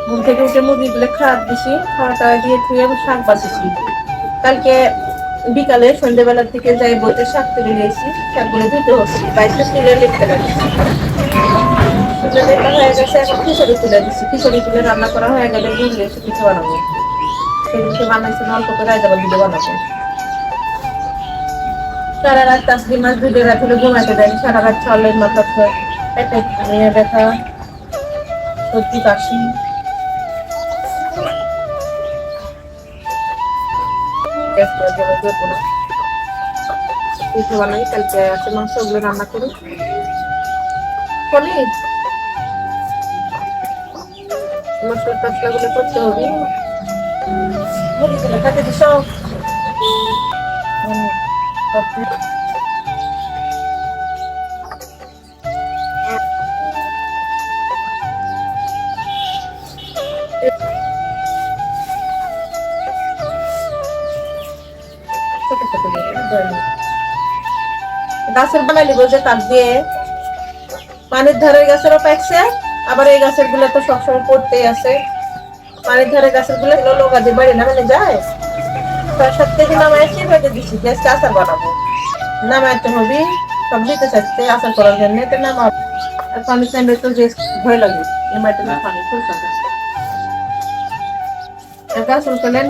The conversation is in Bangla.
ঘুম থেকে উঠে মুরগিগুলো খাওয়ার দিছি, খাওয়াটা দিয়ে ধুয়ে শাক বাঁচিছি। কালকে বিকালে সন্ধ্যেবেলার দিকে যাই বইতে শাক তুলে নিয়েছি, শাকগুলো ধুতে হচ্ছে বাড়িতে তুলে লিখতে পারছি। তুলে লেখা হয়ে গেছে, এখন খিচুড়ি তুলে দিচ্ছি। খিচুড়ি তুলে রান্না করা হয়ে গেলে গুড়িয়ে এসে পিঠে বানাবো। সেদিনকে বানাইছি অল্প করে, আজ আবার দুটো বানাবো। সারা রাত তাসবি মাছ ধুয়ে রাখলে ঘুমাতে দেয়নি, সারা রাত ছলের মাথা পেটে নিয়ে ব্যথা, সর্দি কাশি। পিঠে বানাই, কালকে আছে মাংস, ওগুলো রান্না করি। পনির মশলা টসলা গুলো করতে হবে, মুড়িগুলো কাটে দিস। ছোট ছোট গাছের বানাই নিব, যে তার দিয়ে পানির ধারে গাছেরও পাকছে, আবার এই গাছের গুলো তো সবসময় পড়তেই আছে। পানির ধারে গাছের গুলো লোক আদি বাড়ি না মানে যায়, 6-7 কেজি নামাইছি, ভেজে দিচ্ছি, আজকে আচার বানাবো। নামাইতে হবে, সব দিতে চাচ্ছে আচার করার জন্য, তো নামা আর পানি চাইলে তো যে ভয় লাগে, এমাইতে পানি ফুল কাটা গাছ উল্টালেন।